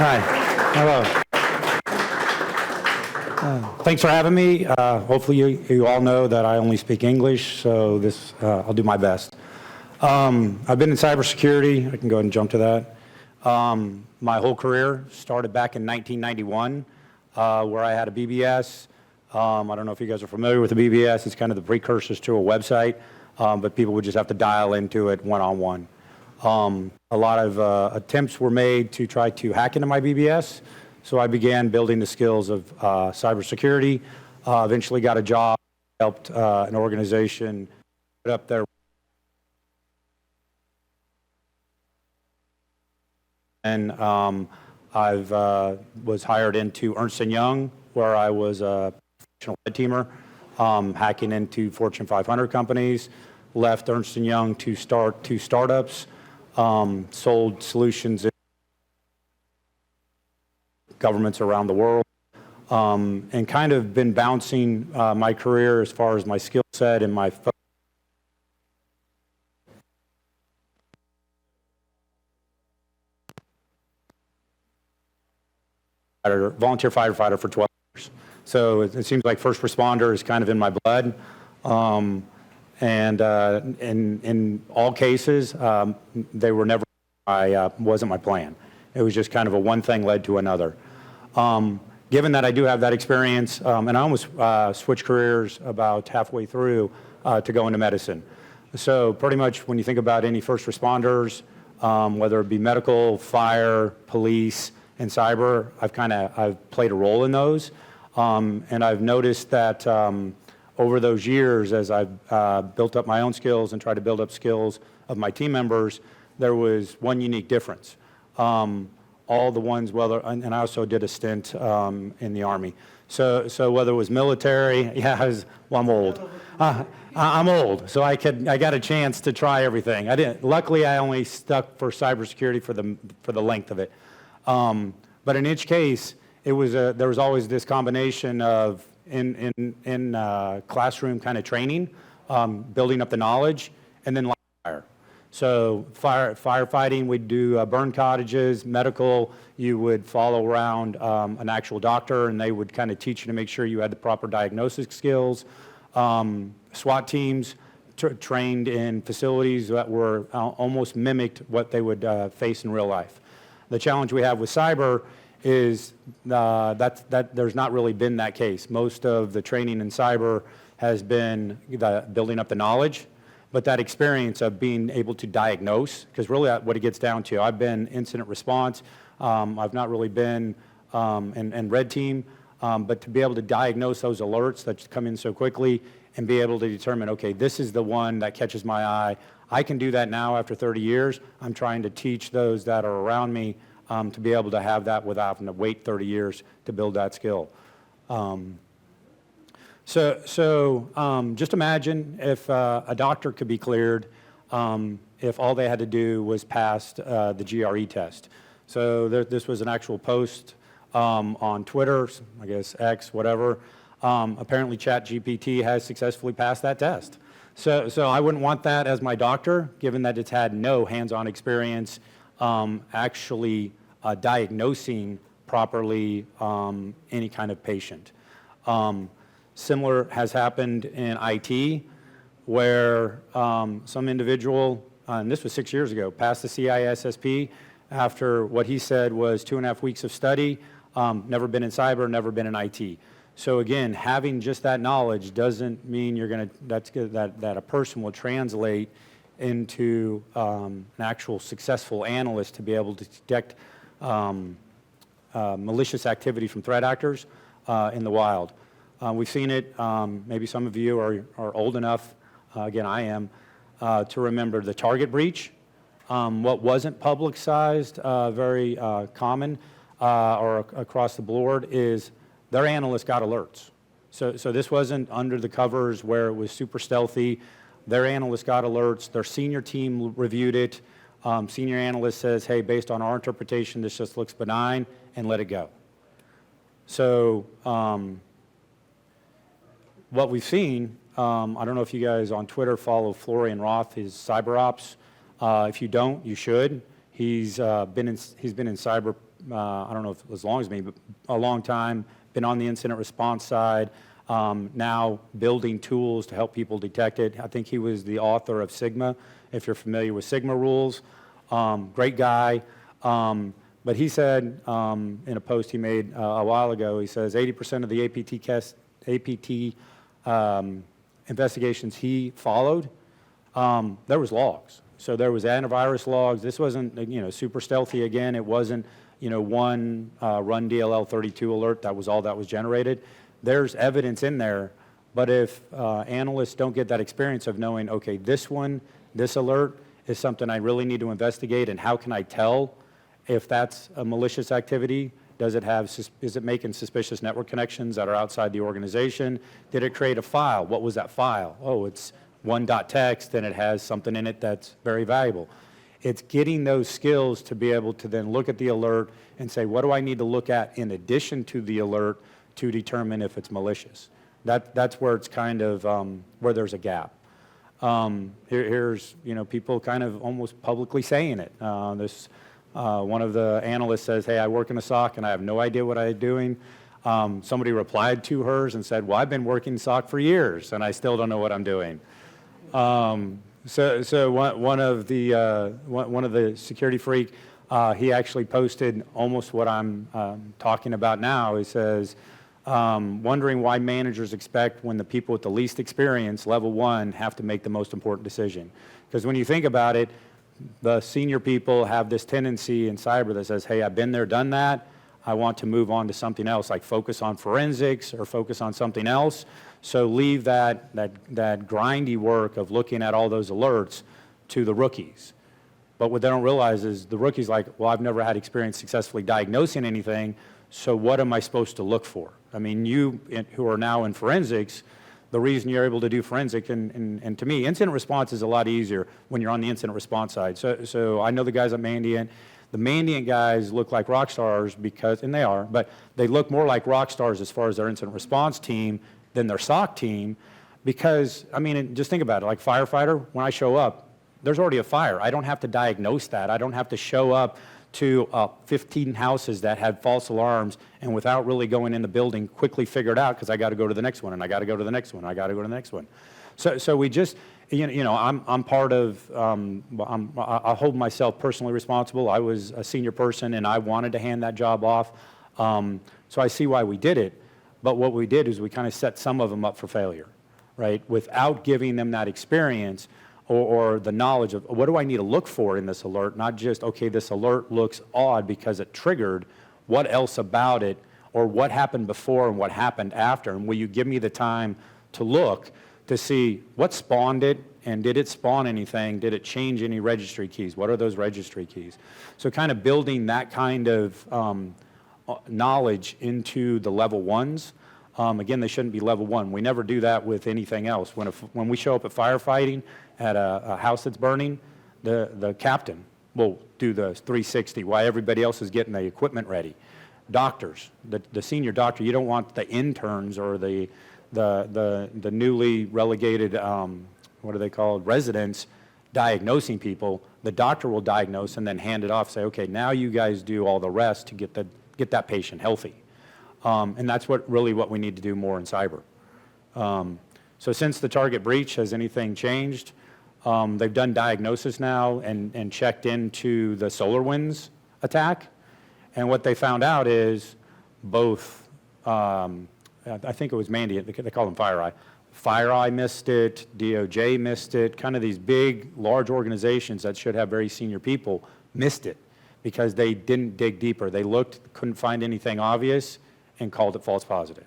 Hi. Hello. Thanks for having me. Hopefully you all know that I only speak English, so I'll do my best. I've been in cybersecurity. I can go ahead and jump to that. My whole career started back in 1991, where I had a BBS. I don't know if you guys are familiar with the BBS. It's kind of the precursors to a website, but people would just have to dial into it one-on-one. A lot of attempts were made to try to hack into my BBS, so I began building the skills of cybersecurity. Eventually got a job, helped an organization put up their and I was hired into Ernst Young, where I was a professional red teamer, hacking into Fortune 500 companies. Left Ernst Young to start two startups. Sold solutions in governments around the world, and kind of been bouncing my career as far as my skill set and my volunteer firefighter for 12 years. So it seems like first responder is kind of in my blood. And in all cases, they were never, wasn't my plan. It was just kind of a one thing led to another. Given that I do have that experience, and I almost switched careers about halfway through to go into medicine. So pretty much when you think about any first responders, whether it be medical, fire, police, and cyber, I've played a role in those. And I've noticed that over those years, as I've built up my own skills and tried to build up skills of my team members, there was one unique difference. All the ones, and I also did a stint in the Army. So whether it was military, I'm old. I'm old, so I got a chance to try everything. Luckily, I only stuck for cybersecurity for the length of it. But in each case, there was always this combination of in classroom kind of training, building up the knowledge, and then fire. So firefighting, we'd do burn cottages. Medical, you would follow around an actual doctor, and they would kind of teach you to make sure you had the proper diagnosis skills. SWAT teams trained in facilities that were almost mimicked what they would face in real life. The challenge we have with cyber is that there's not really been that case. Most of the training in cyber has been building up the knowledge, but that experience of being able to diagnose, because really what it gets down to, I've been incident response, I've not really been in red team, but to be able to diagnose those alerts that come in so quickly and be able to determine, okay, this is the one that catches my eye. I can do that now after 30 years. I'm trying to teach those that are around me to be able to have that without having to wait 30 years to build that skill. So just imagine if a doctor could be cleared if all they had to do was pass the GRE test. So this was an actual post on Twitter, I guess X, whatever. Apparently ChatGPT has successfully passed that test. So I wouldn't want that as my doctor, given that it's had no hands-on experience actually diagnosing properly any kind of patient. Similar has happened in IT, where some individual, and this was 6 years ago, passed the CISSP after what he said was 2.5 weeks of study, never been in cyber, never been in IT. So again, having just that knowledge doesn't mean that a person will translate into an actual successful analyst to be able to detect malicious activity from threat actors in the wild. We've seen it, maybe some of you are old enough, again I am, to remember the Target breach. What wasn't publicized very common or across the board is their analysts got alerts. So this wasn't under the covers where it was super stealthy. Their analysts got alerts, their senior team reviewed it. Senior analyst says, hey, based on our interpretation, this just looks benign, and let it go. So what we've seen, I don't know if you guys on Twitter follow Florian Roth, his cyber ops. If you don't, you should. He's been in cyber I don't know if as long as me, but a long time, been on the incident response side, now building tools to help people detect it. I think he was the author of Sigma, if you're familiar with Sigma rules. Great guy. But he said in a post he made a while ago, he says 80% of the APT investigations he followed, there was logs. So there was antivirus logs. This wasn't, super stealthy again. It wasn't, one run DLL 32 alert. That was all that was generated. There's evidence in there. But if analysts don't get that experience of knowing, okay, this alert is something I really need to investigate, and how can I tell if that's a malicious activity? Is it making suspicious network connections that are outside the organization? Did it create a file? What was that file? Oh, it's one.txt and it has something in it that's very valuable. It's getting those skills to be able to then look at the alert and say, what do I need to look at in addition to the alert to determine if it's malicious? That's where it's kind of, where there's a gap. Here's, people kind of almost publicly saying it. One of the analysts says, hey, I work in a SOC and I have no idea what I'm doing. Somebody replied to hers and said, well, I've been working SOC for years and I still don't know what I'm doing. So one of the security freak, he actually posted almost what I'm talking about now. He says, wondering why managers expect when the people with the least experience, level 1, have to make the most important decision. Because when you think about it, the senior people have this tendency in cyber that says, hey, I've been there, done that. I want to move on to something else, like focus on forensics or focus on something else. So leave that grindy work of looking at all those alerts to the rookies. But what they don't realize is the rookie's like, well, I've never had experience successfully diagnosing anything, so what am I supposed to look for? I mean, you who are now in forensics, the reason you're able to do forensic, and to me, incident response is a lot easier when you're on the incident response side. So I know the guys at Mandiant. The Mandiant guys look like rock stars because, and they are, but they look more like rock stars as far as their incident response team than their SOC team because, I mean, just think about it, like firefighter, when I show up, there's already a fire. I don't have to diagnose that. I don't have to show up to 15 houses that had false alarms and without really going in the building quickly figure it out because I got to go to the next one and I got to go to the next one. I got to go to the next one. So we just, I'm part of, I hold myself personally responsible. I was a senior person and I wanted to hand that job off. So I see why we did it. But what we did is we kind of set some of them up for failure, right? Without giving them that experience or the knowledge of what do I need to look for in this alert, not just, okay, this alert looks odd because it triggered, what else about it, or what happened before and what happened after, and will you give me the time to look to see what spawned it, and did it spawn anything, did it change any registry keys, what are those registry keys? So kind of building that kind of knowledge into the level 1s. Again, they shouldn't be level 1. We never do that with anything else. When we show up at firefighting at a house that's burning, the captain will do the 360 while everybody else is getting the equipment ready. Doctors, the senior doctor, you don't want the interns or the newly relegated, what are they called, residents diagnosing people. The doctor will diagnose and then hand it off, say, okay, now you guys do all the rest to get that patient healthy. And that's what we need to do more in cyber. So since the target breach, has anything changed? They've done diagnosis now and checked into the SolarWinds attack. And what they found out is both, I think it was Mandiant, they call them FireEye. FireEye missed it, DOJ missed it, kind of these big, large organizations that should have very senior people missed it because they didn't dig deeper. They looked, couldn't find anything obvious, and called it false positive.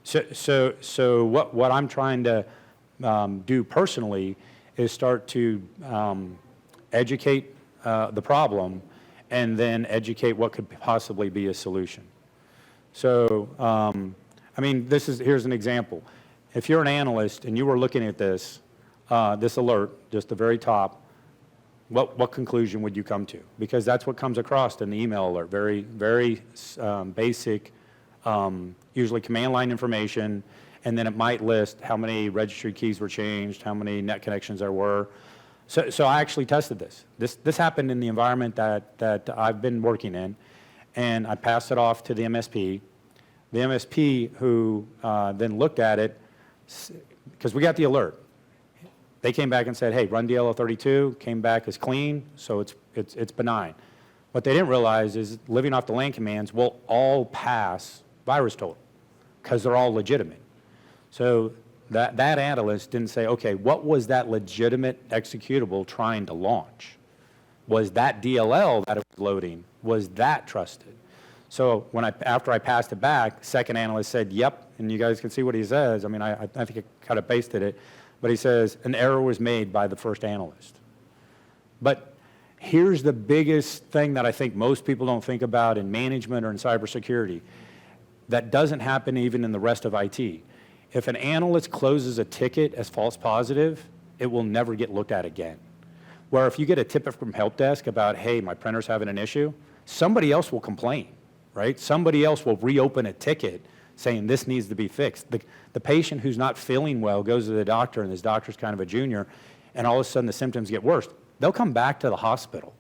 So what I'm trying to do personally is start to educate the problem and then educate what could possibly be a solution. So, I mean, here's an example. If you're an analyst and you were looking at this alert, just the very top, what conclusion would you come to? Because that's what comes across in the email alert, very, very basic, usually command line information, and then it might list how many registry keys were changed, how many net connections there were. So I actually tested this. This happened in the environment that I've been working in, and I passed it off to the MSP. The MSP who then looked at it, because we got the alert. They came back and said, hey, run DLL32, came back as clean, so it's benign. What they didn't realize is living off the LAN commands will all pass virus total because they're all legitimate. So that analyst didn't say, okay, what was that legitimate executable trying to launch? Was that DLL that it was loading, was that trusted? So after I passed it back, second analyst said, yep, and you guys can see what he says. I mean, I think I kind of pasted it, but he says, an error was made by the first analyst. But here's the biggest thing that I think most people don't think about in management or in cybersecurity. That doesn't happen even in the rest of IT. If an analyst closes a ticket as false positive, it will never get looked at again. Where if you get a tip from help desk about, hey, my printer's having an issue, somebody else will complain, right? Somebody else will reopen a ticket saying this needs to be fixed. The patient who's not feeling well goes to the doctor, and this doctor's kind of a junior, and all of a sudden the symptoms get worse. They'll come back to the hospital.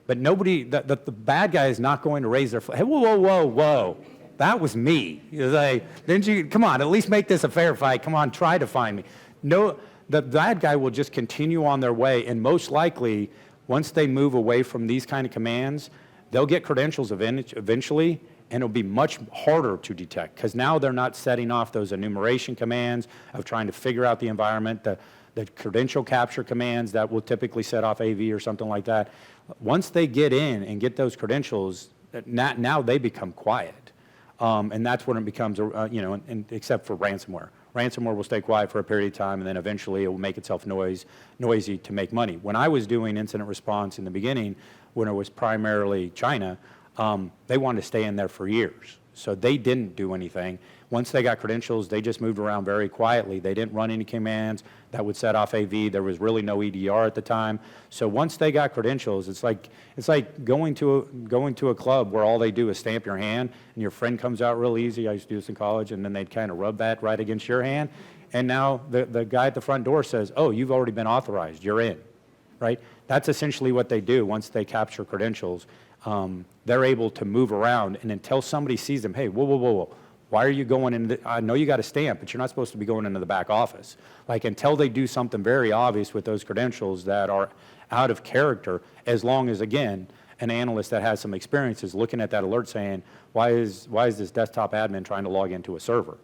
But nobody, the bad guy is not going to raise their, hey, whoa, whoa, whoa, whoa. That was me. Like, didn't you, come on, at least make this a fair fight. Come on, try to find me. No, the bad guy will just continue on their way, and most likely, once they move away from these kind of commands, they'll get credentials eventually, and it'll be much harder to detect, because now they're not setting off those enumeration commands of trying to figure out the environment, the credential capture commands that will typically set off AV or something like that. Once they get in and get those credentials, now they become quiet. And that's when it becomes, except for ransomware. Ransomware will stay quiet for a period of time, and then eventually it will make itself noisy to make money. When I was doing incident response in the beginning, when it was primarily China, they wanted to stay in there for years. So they didn't do anything. Once they got credentials, they just moved around very quietly. They didn't run any commands that would set off AV. There was really no EDR at the time. So once they got credentials, it's like going to a club where all they do is stamp your hand, and your friend comes out real easy. I used to do this in college, and then they'd kind of rub that right against your hand. And now the guy at the front door says, oh, you've already been authorized. You're in, right? That's essentially what they do once they capture credentials. They're able to move around, and until somebody sees them, hey, whoa, whoa, whoa, whoa. Why are you going in? I know you got a stamp, but you're not supposed to be going into the back office. Like, until they do something very obvious with those credentials that are out of character, as long as, again, an analyst that has some experience is looking at that alert saying, why is this desktop admin trying to log into a server?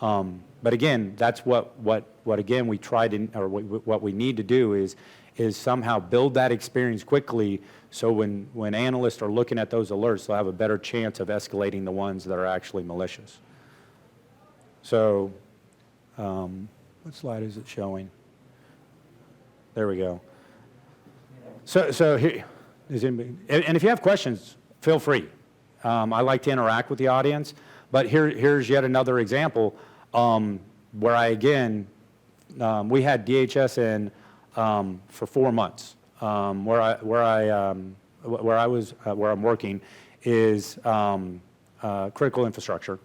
But again, that's what again we tried to, or what we need to do is somehow build that experience quickly, so when analysts are looking at those alerts, they'll have a better chance of escalating the ones that are actually malicious. So, what slide is it showing? There we go. So here, and if you have questions, feel free. I like to interact with the audience, but here's yet another example where I, again, we had DHS in for 4 months. Where I'm working is critical infrastructure,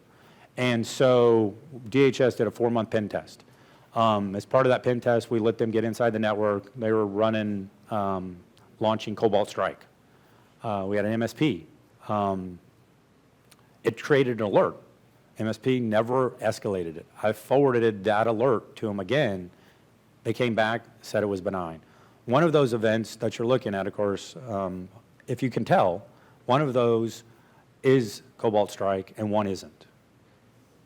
and so DHS did a 4-month pen test. As part of that pen test, we let them get inside the network. They were running, launching Cobalt Strike. We had an MSP. It created an alert. MSP never escalated it. I forwarded that alert to them again. They came back, said it was benign. One of those events that you're looking at, of course, if you can tell, one of those is Cobalt Strike and one isn't.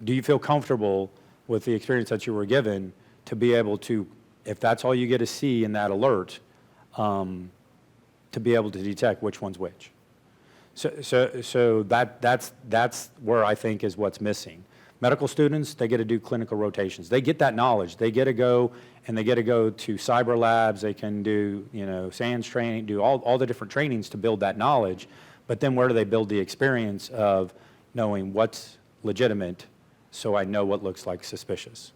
Do you feel comfortable with the experience that you were given to be able to, if that's all you get to see in that alert, to be able to detect which one's which? So that's where I think is what's missing. Medical students, they get to do clinical rotations. They get that knowledge. They get to go, and they get to go to cyber labs. They can do, SANS training, do all the different trainings to build that knowledge. But then where do they build the experience of knowing what's legitimate, so I know what looks like suspicious?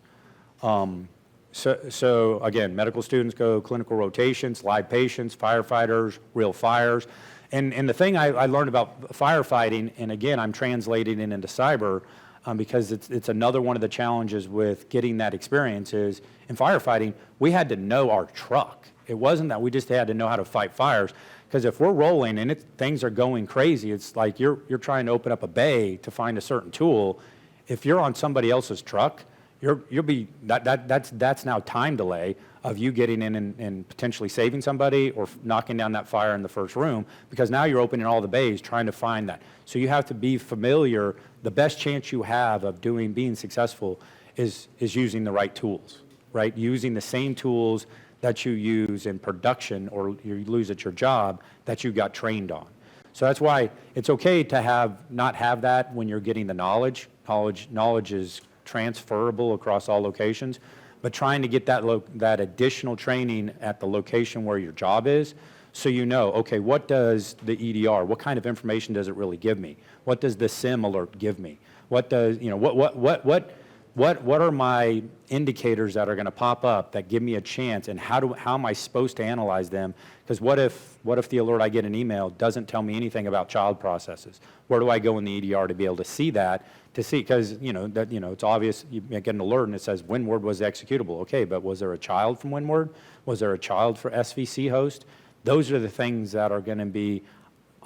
So again, medical students go clinical rotations, live patients, firefighters, real fires. And the thing I learned about firefighting, and again, I'm translating it into cyber, because it's another one of the challenges with getting that experience is, in firefighting, we had to know our truck. It wasn't that we just had to know how to fight fires, Because if we're rolling and things are going crazy, it's like you're trying to open up a bay to find a certain tool. If you're on somebody else's truck, that's now time delay of you getting in and potentially saving somebody or knocking down that fire in the first room, because now you're opening all the bays trying to find that. So you have to be familiar. The best chance you have of being successful is using the right tools, right? Using the same tools that you use in production or you lose at your job that you got trained on. So that's why it's okay to not have that when you're getting the knowledge. Knowledge is transferable across all locations, but trying to get that additional training at the location where your job is, so you know, okay, what does the EDR, what kind of information does it really give me? What does the SIM alert give me? What does, what are my indicators that are going to pop up that give me a chance, and how am I supposed to analyze them? Because what if the alert I get an email doesn't tell me anything about child processes? Where do I go in the EDR to be able to see that? Because it's obvious you get an alert and it says Windward was executable. Okay, but was there a child from Windward? Was there a child for SVC host? Those are the things that are going to be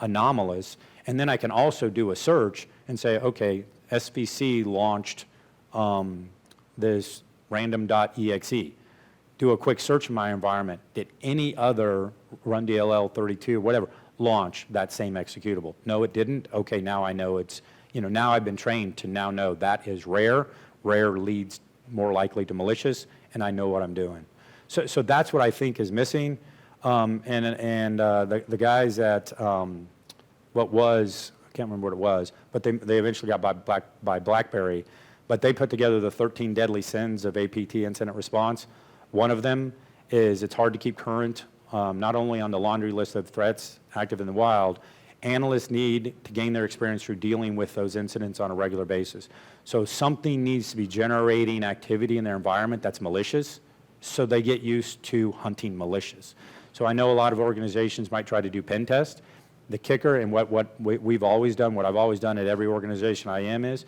anomalous. And then I can also do a search and say, okay, SVC launched this random.exe. Do a quick search in my environment. Did any other run DLL 32, whatever, launch that same executable? No, it didn't. Okay, now I know it's, now I've been trained to now know that is rare. Rare leads more likely to malicious, and I know what I'm doing. So that's what I think is missing. The guys at I can't remember what it was, but they eventually got by BlackBerry, but they put together the 13 deadly sins of APT incident response. One of them is it's hard to keep current, not only on the laundry list of threats active in the wild. Analysts need to gain their experience through dealing with those incidents on a regular basis. So something needs to be generating activity in their environment that's malicious, so they get used to hunting malicious. So I know a lot of organizations might try to do pen test. The kicker, and what we've always done, what I've always done at every organization I am, is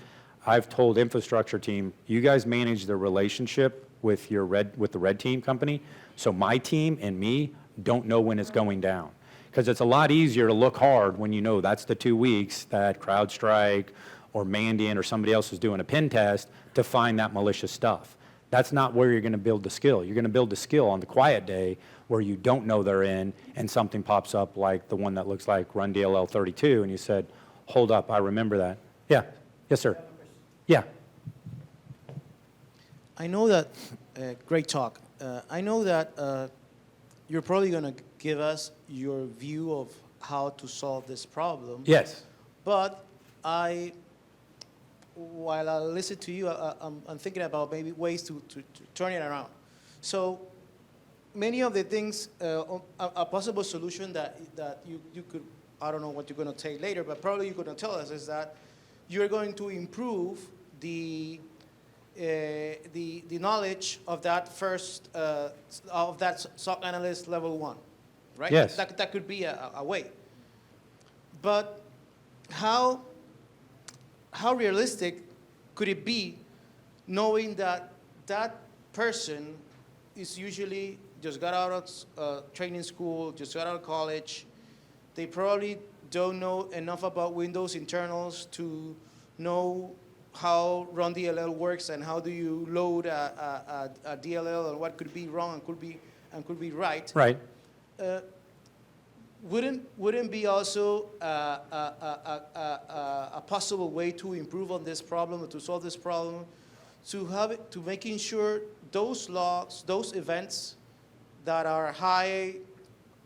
I've told infrastructure team, you guys manage the relationship with the red team company, so my team and me don't know when it's going down. Because it's a lot easier to look hard when you know that's the 2 weeks that CrowdStrike or Mandiant or somebody else is doing a pen test to find that malicious stuff. That's not where you're going to build the skill. You're going to build the skill on the quiet day where you don't know they're in and something pops up like the one that looks like Run DLL 32 and you said, hold up, I remember that. Yeah, yes sir. Yeah. I know that, great talk. I know that you're probably going to give us your view of how to solve this problem. Yes. But while I listen to you, I'm thinking about maybe ways to turn it around. So many of the things, a possible solution that you could, I don't know what you're going to say later, but probably you're going to tell us is that you're going to improve the knowledge of that first, of that SOC analyst level 1, right? Yes. That could be a way. But how realistic could it be knowing that that person is usually just got out of training school, just got out of college. They probably don't know enough about Windows internals to know how run DLL works and how do you load a DLL and what could be wrong and could be right. Right. Wouldn't be also a possible way to improve on this problem or to solve this problem, to making sure those logs, those events that are high,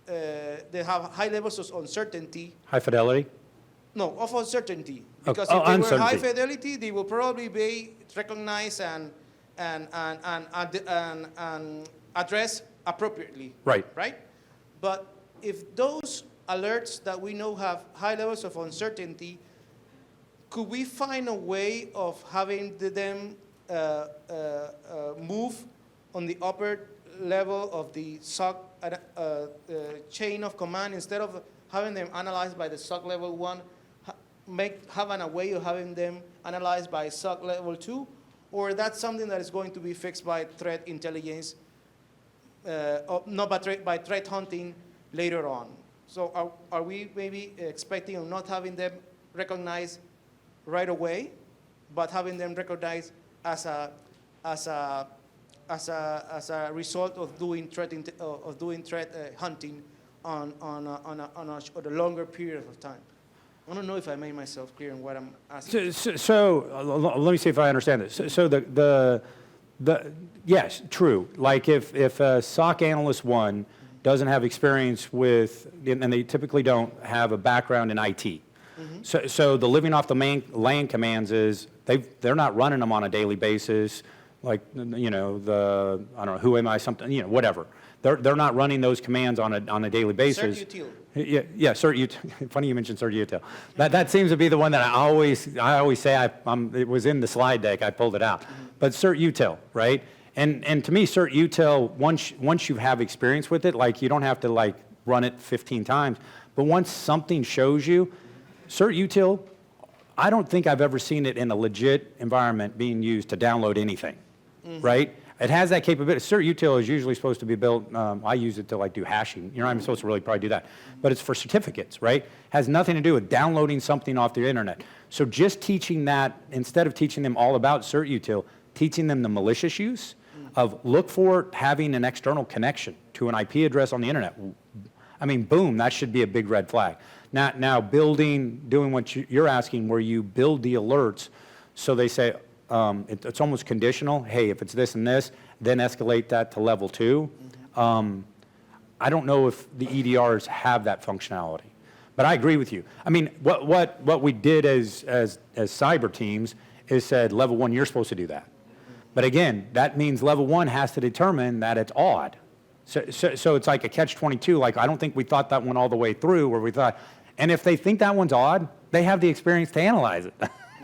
they have high levels of uncertainty. High fidelity? No, of uncertainty. Because if they were high fidelity, they will probably be recognized and addressed appropriately. Right. Right? But if those alerts that we know have high levels of uncertainty, could we find a way of having them move on the upper level of the SOC chain of command instead of having them analyzed by the SOC level 1, having a way of having them analyzed by SOC level 2, or that's something that is going to be fixed by threat intelligence, not by threat hunting later on? So are we maybe expecting or not having them recognized right away, but having them recognized as a result of doing threat hunting on a longer period of time? I don't know if I made myself clear in what I'm asking. So let me see if I understand this. So yes, true. Like if a SOC analyst one doesn't have experience with, and they typically don't have a background in IT. So the living off the land commands is they're not running them on a daily basis, like I don't know, who am I, something, whatever. They're not running those commands on a daily basis. CERT-util. Yeah, CERT-util. Funny you mentioned CERT-util. That seems to be the one that I always say it was in the slide deck. I pulled it out, but CERT-util, right? And to me, CERT-util, once you have experience with it, like you don't have to like run it 15 times, but once something shows you, CERT-util, I don't think I've ever seen it in a legit environment being used to download anything, right? It has that capability. CERT-util is usually supposed to be built, I use it to like do hashing. You're not even supposed to really probably do that. But it's for certificates, right? Has nothing to do with downloading something off the internet. So just teaching that, instead of teaching them all about CERT-util, teaching them the malicious use of look for having an external connection to an IP address on the internet. I mean, boom, that should be a big red flag. Now doing what you're asking, where you build the alerts, so they say, it's almost conditional. Hey, if it's this and this, then escalate that to level 2. I don't know if the EDRs have that functionality, but I agree with you. I mean, what we did as cyber teams is said, level 1, you're supposed to do that. But again, that means level 1 has to determine that it's odd. So it's like a catch-22. Like, I don't think we thought that one all the way through, where we thought, and if they think that one's odd, they have the experience to analyze it.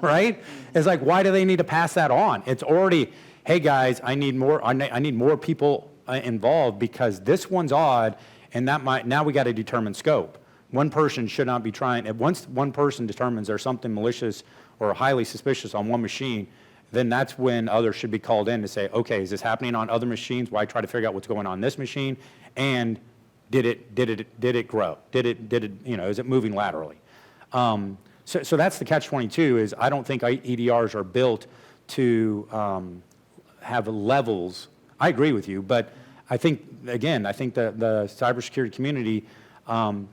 Right? It's like, why do they need to pass that on? It's already, hey guys, I need more people involved because this one's odd, and now we got to determine scope. One person should not be trying. Once one person determines there's something malicious or highly suspicious on one machine, then that's when others should be called in to say, okay, is this happening on other machines? Why try to figure out what's going on this machine? And did it grow? Did it is it moving laterally? So that's the catch-22 is I don't think EDRs are built to have levels. I agree with you, but I think the cybersecurity community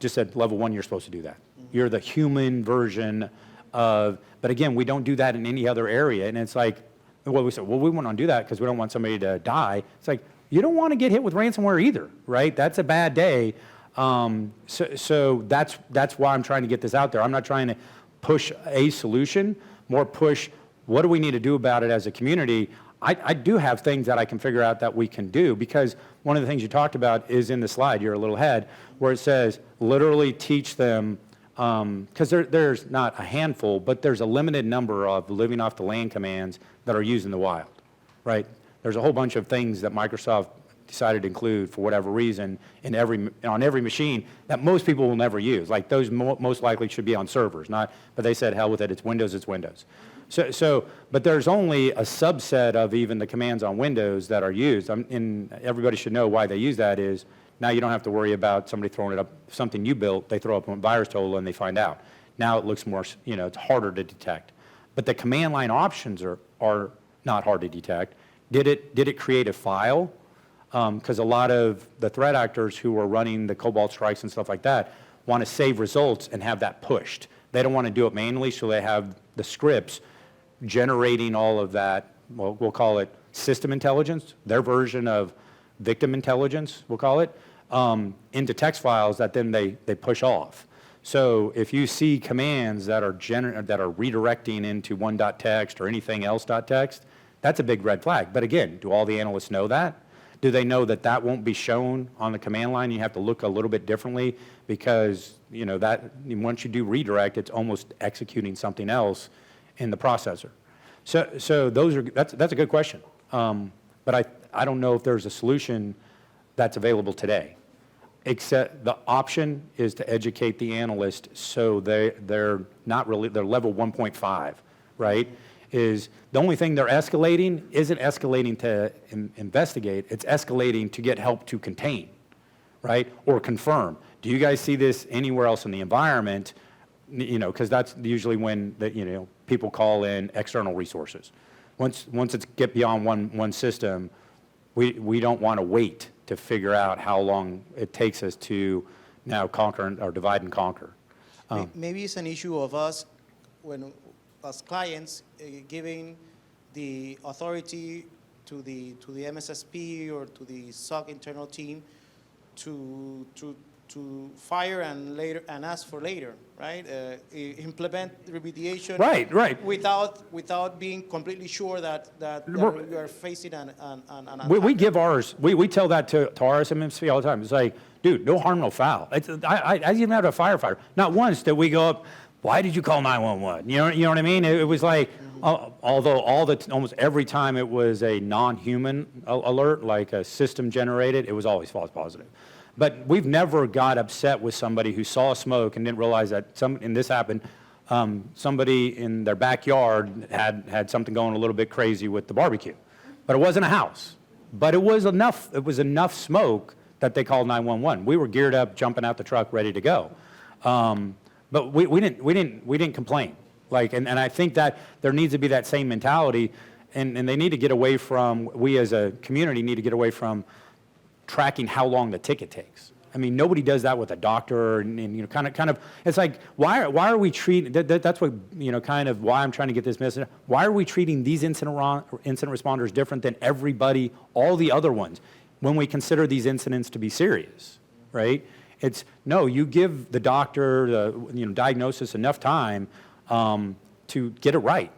just said level 1, you're supposed to do that. You're the human version of, but again, we don't do that in any other area. And it's like, well, we said, well, we want to do that because we don't want somebody to die. It's like, you don't want to get hit with ransomware either, right? That's a bad day. So that's why I'm trying to get this out there. I'm not trying to push a solution, more push what do we need to do about it as a community. I do have things that I can figure out that we can do, because one of the things you talked about is in the slide, you're a little ahead, where it says literally teach them, because there's not a handful, but there's a limited number of living off the land commands that are used in the wild, right? There's a whole bunch of things that Microsoft decided to include for whatever reason on every machine that most people will never use. Like those most likely should be on servers, but they said, hell with it, it's Windows. But there's only a subset of even the commands on Windows that are used. And everybody should know why they use that is now you don't have to worry about somebody throwing it up, something you built, they throw up a virus total and they find out. Now it looks more, it's harder to detect. But the command line options are not hard to detect. Did it create a file? Because a lot of the threat actors who are running the Cobalt strikes and stuff like that want to save results and have that pushed. They don't want to do it manually, so they have the scripts generating all of that, well, we'll call it system intelligence, their version of victim intelligence, we'll call it, into text files that then they push off. So if you see commands that are redirecting into one.txt or anything else.txt, that's a big red flag. But again, do all the analysts know that? Do they know that won't be shown on the command line? You have to look a little bit differently because that once you do redirect, it's almost executing something else in the processor. So that's a good question. But I don't know if there's a solution that's available today. Except the option is to educate the analyst so they're not really, they're level 1.5, right? Is the only thing they're escalating isn't escalating to investigate, it's escalating to get help to contain, right? Or confirm. Do you guys see this anywhere else in the environment? You know, because that's usually when people call in external resources. Once it's get beyond one system, we don't want to wait to figure out how long it takes us to now conquer or divide and conquer. Maybe it's an issue of us, as clients, giving the authority to the MSSP or to the SOC internal team to fire and ask for later, right? Implement remediation, Right. without being completely sure that we are facing an attack. We give ours. We tell that to our MSP all the time. It's like, dude, no harm, no foul. I even had a firefighter. Not once did we go up, why did you call 911? You know what I mean? It was like, although almost every time it was a non-human alert, like a system generated, it was always false positive. But we've never got upset with somebody who saw smoke and didn't realize that and this happened, somebody in their backyard had something going a little bit crazy with the barbecue. But it wasn't a house. But it was enough smoke that they called 911. We were geared up, jumping out the truck, ready to go. But we didn't complain. And I think that there needs to be that same mentality, and they need to get away from, we as a community need to get away from tracking how long the ticket takes. I mean, nobody does that with a doctor, and kind of. It's like, why are we treating? That's what kind of why I'm trying to get this message. Why are we treating these incident responders different than everybody, all the other ones, when we consider these incidents to be serious, right? It's no, you give the doctor the diagnosis enough time to get it right,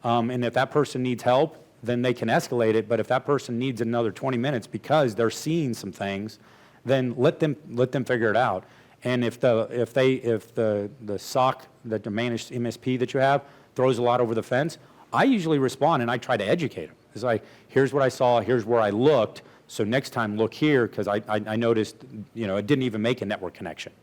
and if that person needs help, then they can escalate it. But if that person needs another 20 minutes because they're seeing some things, then let them figure it out. And if the SOC, the managed MSP that you have, throws a lot over the fence, I usually respond and I try to educate them. It's like, here's what I saw, here's where I looked. So next time look here, because I noticed it didn't even make a network connection,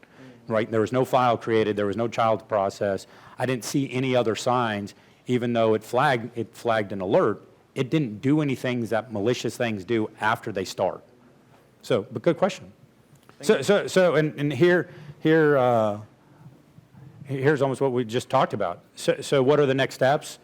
right? There was no file created, there was no child process. I didn't see any other signs, even though it flagged an alert. It didn't do anything that malicious things do after they start. So, but good question. And here's almost what we just talked about. So what are the next steps?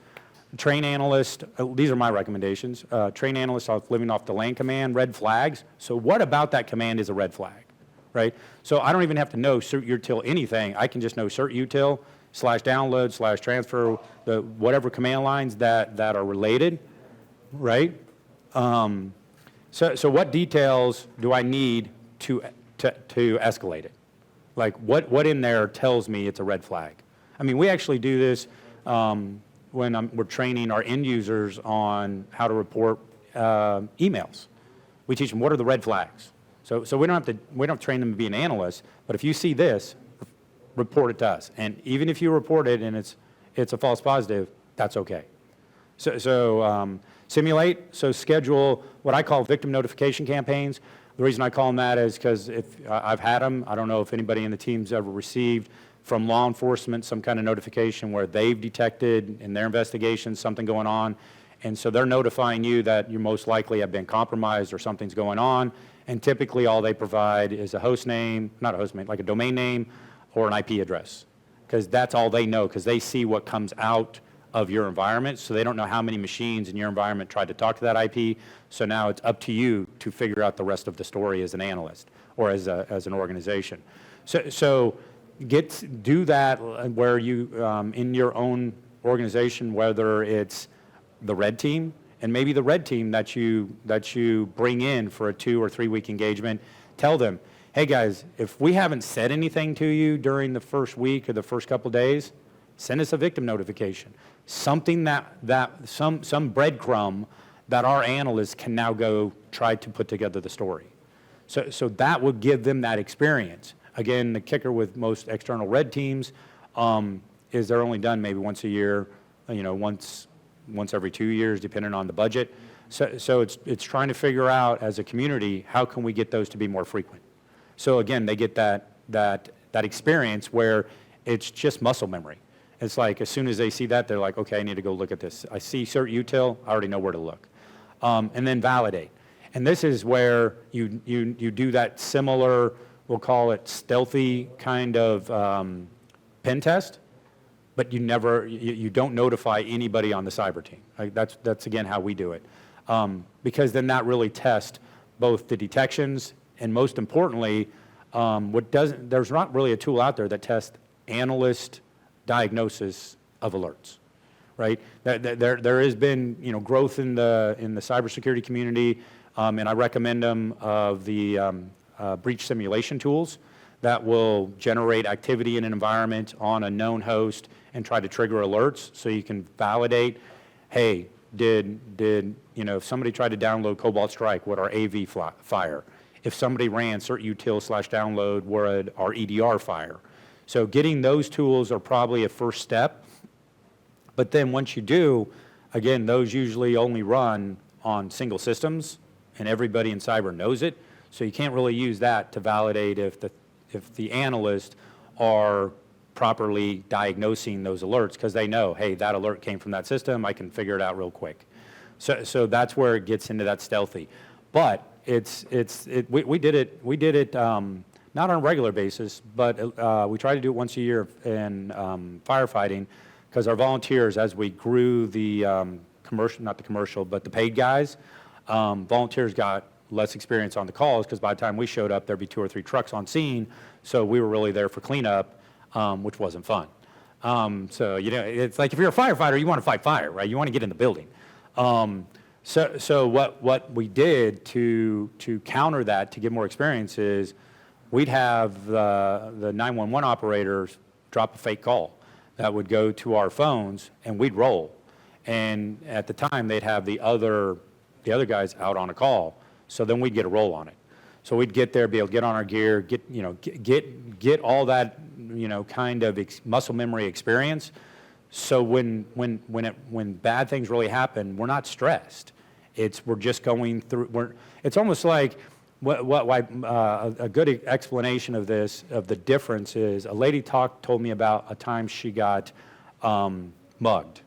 Train analyst, these are my recommendations. Train analyst living off the LAN command, red flags. So what about that command is a red flag, right? So I don't even have to know cert util anything. I can just know cert util /download /transfer, the whatever command lines that are related, right? So what details do I need to escalate it? Like what in there tells me it's a red flag? I mean, we actually do this when we're training our end users on how to report emails. We teach them what are the red flags. So we don't have to train them to be an analyst, but if you see this, report it to us. And even if you report it and it's a false positive, that's okay. So simulate, so schedule what I call victim notification campaigns. The reason I call them that is because if I've had them, I don't know if anybody in the team's ever received from law enforcement some kind of notification where they've detected in their investigation something going on, and so they're notifying you that you most likely have been compromised or something's going on, and typically all they provide is a host name, not a host name, like a domain name or an IP address, because that's all they know, because they see what comes out of your environment, so they don't know how many machines in your environment tried to talk to that IP. So now it's up to you to figure out the rest of the story as an analyst or as an organization. So do that where you in your own organization, whether it's the red team and maybe the red team that you bring in for a 2 or 3 week engagement. Tell them, hey guys, if we haven't said anything to you during the first week or the first couple of days, send us a victim notification. Something some breadcrumb that our analysts can now go try to put together the story. So that would give them that experience. Again, the kicker with most external red teams is they're only done maybe once a year, once every 2 years, depending on the budget. So it's trying to figure out as a community, how can we get those to be more frequent? So again, they get that experience where it's just muscle memory. It's like as soon as they see that, they're like, okay, I need to go look at this. I see cert util, I already know where to look. And then validate. And this is where you do that similar, we'll call it stealthy kind of pen test, but you don't notify anybody on the cyber team. Like that's again how we do it. Because then that really tests both the detections and most importantly, there's not really a tool out there that tests analyst diagnosis of alerts, right? There has been growth in the cybersecurity community, and I recommend them of the breach simulation tools that will generate activity in an environment on a known host and try to trigger alerts so you can validate, hey, did if somebody tried to download Cobalt Strike, would our AV fire? If somebody ran cert-util/download, would our EDR fire? So getting those tools are probably a first step. But then once you do, again, those usually only run on single systems, and everybody in cyber knows it. So you can't really use that to validate if the analysts are properly diagnosing those alerts, because they know, hey, that alert came from that system, I can figure it out real quick. So that's where it gets into that stealthy. But we did it not on a regular basis, but we try to do it once a year in firefighting, because our volunteers, as we grew the the paid guys, volunteers got less experience on the calls, because by the time we showed up, there'd be 2 or 3 trucks on scene, so we were really there for cleanup, which wasn't fun. So it's like if you're a firefighter, you want to fight fire, right? You want to get in the building. So what we did to counter that, to get more experience, is we'd have the 911 operators drop a fake call that would go to our phones, and we'd roll. And at the time, they'd have the other guys out on a call, so then we'd get a roll on it. So we'd get there, be able to get on our gear, get all that kind of muscle memory experience. So when bad things really happen, we're not stressed. We're just going through. It's almost like a good explanation of this, of the difference, is a lady told me about a time she got mugged,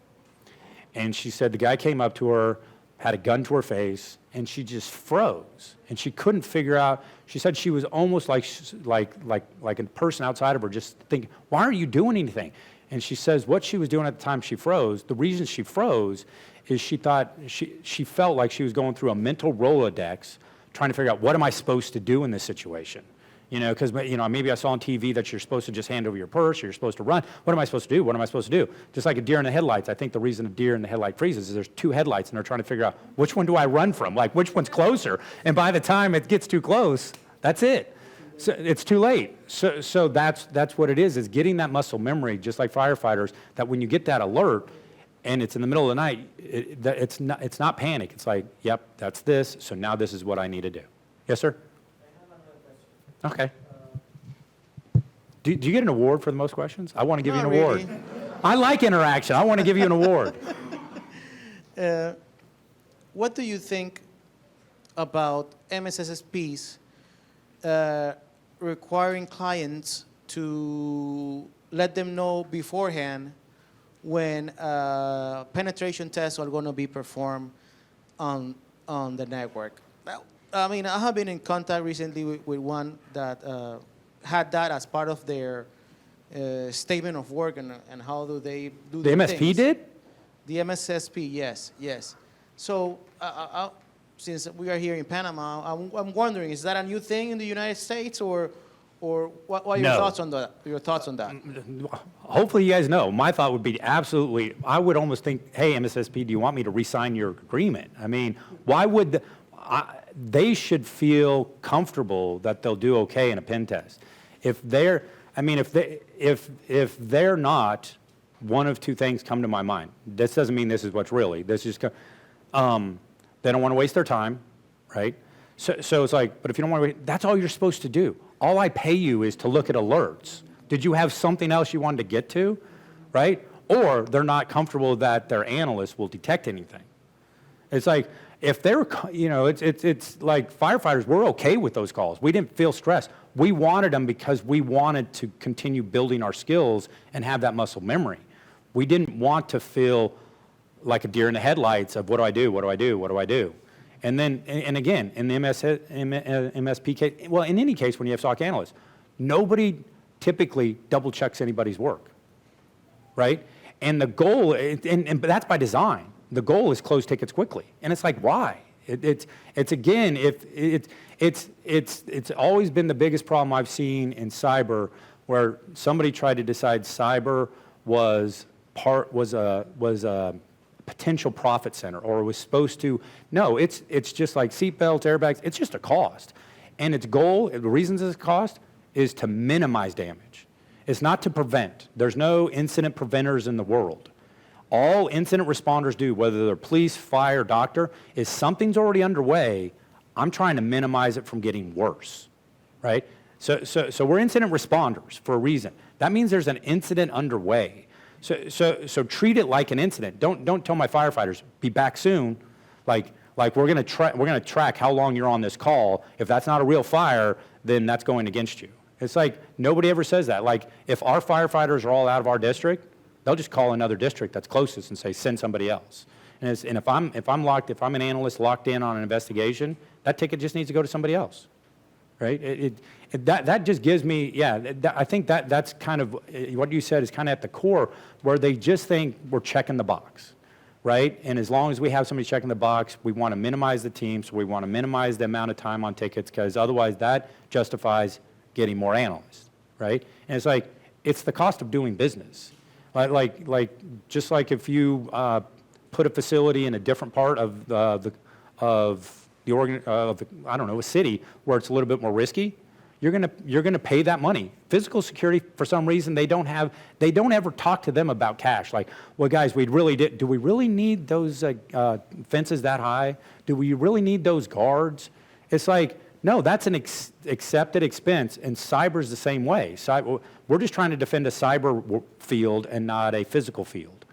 and she said the guy came up to her, had a gun to her face, and she just froze, and she couldn't figure out. She said she was almost like a person outside of her, just thinking, why aren't you doing anything? And she says what she was doing at the time she froze, the reason she froze is she thought, she felt like she was going through a mental Rolodex trying to figure out, what am I supposed to do in this situation? Because maybe I saw on TV that you're supposed to just hand over your purse, or you're supposed to run. What am I supposed to do? What am I supposed to do? Just like a deer in the headlights. I think the reason a deer in the headlight freezes is there's 2 headlights, and they're trying to figure out, which one do I run from? Like, which one's closer? And by the time it gets too close, that's it. So it's too late. So that's what it is getting that muscle memory, just like firefighters, that when you get that alert, and it's in the middle of the night, it's not panic. It's like, yep, that's this, so now this is what I need to do. Yes, sir? I have another question. Okay. Do you get an award for the most questions? I want to give you an award. Really. I like interaction. I want to give you an award. What do you think about MSSPs requiring clients to let them know beforehand when penetration tests are going to be performed on the network? I mean, I have been in contact recently with one that had that as part of their statement of work, and how do they do the MSP things. Did? The MSSP, yes. So since we are here in Panama, I'm wondering, is that a new thing in the United States, or what are your thoughts on that? Hopefully you guys know. My thought would be absolutely, I would almost think, hey, MSSP, do you want me to re-sign your agreement? I mean, why would they should feel comfortable that they'll do okay in a pen test. If they're not, one of 2 things come to my mind. This doesn't mean this is what's really. This is, they don't want to waste their time, right? So it's like, but if you don't want to wait, that's all you're supposed to do. All I pay you is to look at alerts. Did you have something else you wanted to get to, right? Or they're not comfortable that their analyst will detect anything. It's like, if they're, it's like firefighters, we're okay with those calls. We didn't feel stressed. We wanted them because we wanted to continue building our skills and have that muscle memory. We didn't want to feel like a deer in the headlights of what do I do? And then, and again, in the MSP case, well, in any case when you have SOC analysts, nobody typically double checks anybody's work, right? And the goal, but that's by design. The goal is close tickets quickly. And it's like, why? It's again, it's always been the biggest problem I've seen in cyber, where somebody tried to decide cyber was a potential profit center, or was supposed to. No, it's just like seatbelts, airbags. It's just a cost, and its goal, the reasons it's a cost, is to minimize damage. It's not to prevent. There's no incident preventers in the world. All incident responders do, whether they're police, fire, doctor, is something's already underway. I'm trying to minimize it from getting worse, right? So we're incident responders for a reason. That means there's an incident underway. So treat it like an incident. Don't tell my firefighters, be back soon. Like we're gonna track how long you're on this call. If that's not a real fire, then that's going against you. It's like nobody ever says that. Like if our firefighters are all out of our district, they'll just call another district that's closest and say send somebody else. And if I'm an analyst locked in on an investigation, that ticket just needs to go to somebody else, right? That just gives me, I think that's kind of what you said is kind of at the core, where they just think we're checking the box, right? And as long as we have somebody checking the box, we want to minimize the team, so we want to minimize the amount of time on tickets, because otherwise that justifies getting more analysts, right? And it's like, it's the cost of doing business. Just like if you put a facility in a different part of a city where it's a little bit more risky, you're gonna pay that money. Physical security, for some reason, they don't ever talk to them about cash. Like, well, guys, do we really need those fences that high? Do we really need those guards? It's like, no, that's an accepted expense, and cyber's the same way. We're just trying to defend a cyber field and not a physical field.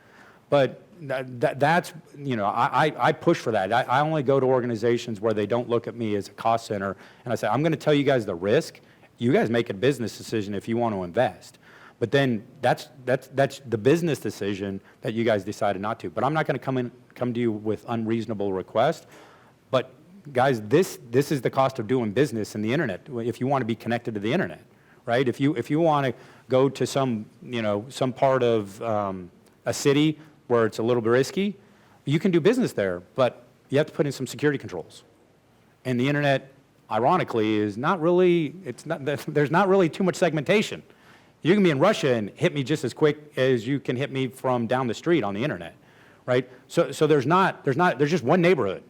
But that's, I push for that. I only go to organizations where they don't look at me as a cost center, and I say, I'm going to tell you guys the risk. You guys make a business decision if you want to invest. But then that's the business decision that you guys decided not to. But I'm not going to come to you with unreasonable requests. But guys, this is the cost of doing business in the internet. If you want to be connected to the internet, right? If you want to go to some part of a city where it's a little bit risky, you can do business there, but you have to put in some security controls. And the internet, ironically, is not really. There's not really too much segmentation. You can be in Russia and hit me just as quick as you can hit me from down the street on the internet, right? So there's just one neighborhood,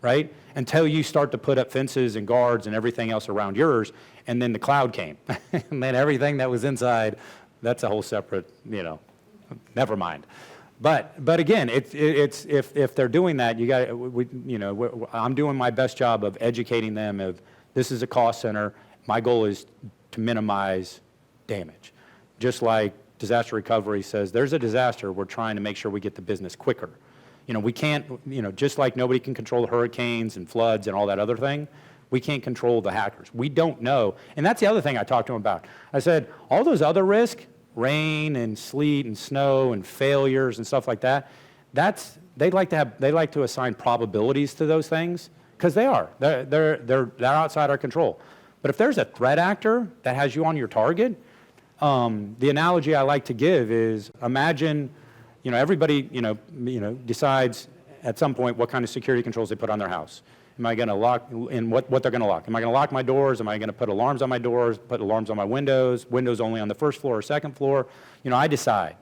right? Until you start to put up fences and guards and everything else around yours, and then the cloud came. And then everything that was inside, that's a whole separate, never mind. But again, it's if they're doing that, I'm doing my best job of educating them of, this is a cost center. My goal is to minimize damage. Just like disaster recovery says, there's a disaster, we're trying to make sure we get the business quicker. We can't, just like nobody can control hurricanes and floods and all that other thing, we can't control the hackers. We don't know. And that's the other thing I talked to them about. I said, all those other risks, rain and sleet and snow and failures and stuff like that, they like to assign probabilities to those things, because they're outside our control. But if there's a threat actor that has you on your target, the analogy I like to give is, imagine, everybody, decides at some point what kind of security controls they put on their house. Am I going to lock, and what they're going to lock? Am I going to lock my doors? Am I going to put alarms on my doors, put alarms on my windows only on the first floor or second floor? I decide.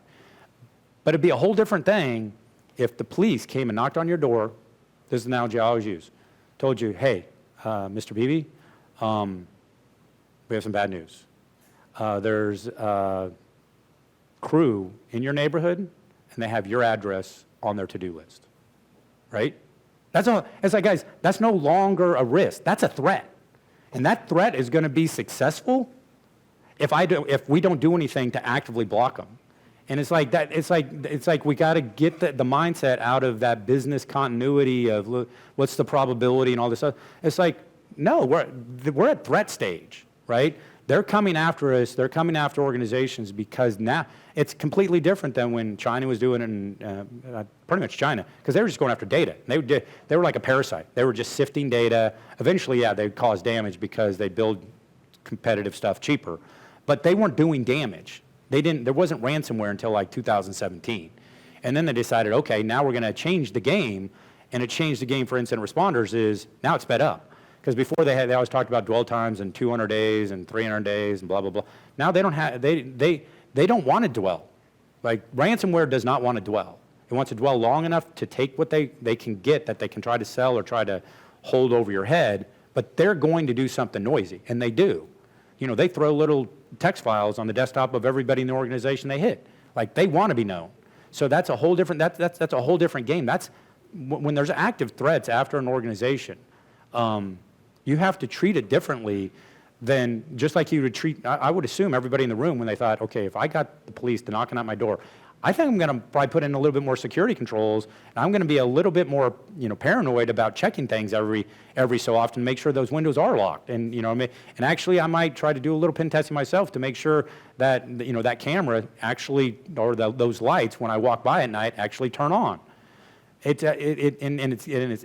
But it'd be a whole different thing if the police came and knocked on your door. This is the analogy I always use. Told you, hey, Mr. Beebe, we have some bad news. There's a crew in your neighborhood, and they have your address on their to-do list, right? That's all. It's like, guys, that's no longer a risk. That's a threat, and that threat is going to be successful if we don't do anything to actively block them. And it's like that. It's like we got to get the mindset out of that business continuity of what's the probability and all this stuff. It's like, no, we're at threat stage, right? They're coming after us. They're coming after organizations because now it's completely different than when China was doing it in pretty much China, because they were just going after data. They were like a parasite. They were just sifting data. Eventually, yeah, they'd cause damage because they build competitive stuff cheaper. But they weren't doing damage. There wasn't ransomware until like 2017. And then they decided, okay, now we're going to change the game. And it changed the game for incident responders is now it's sped up. Because before they always talked about dwell times and 200 days and 300 days and blah, blah, blah. Now they don't have, they don't want to dwell. Like ransomware does not want to dwell. It wants to dwell long enough to take what they can get that they can try to sell or try to hold over your head, but they're going to do something noisy, and they do. You know, they throw little text files on the desktop of everybody in the organization they hit. Like they want to be known. So that's a whole different, that's a whole different game. That's, when there's active threats after an organization, you have to treat it differently than just like you would treat, I would assume everybody in the room when they thought, okay, if I got the police to knocking at my door, I think I'm going to probably put in a little bit more security controls, and I'm going to be a little bit more, paranoid about checking things every so often, make sure those windows are locked, and and actually I might try to do a little pen testing myself to make sure that that camera actually, or those lights when I walk by at night actually turn on. It's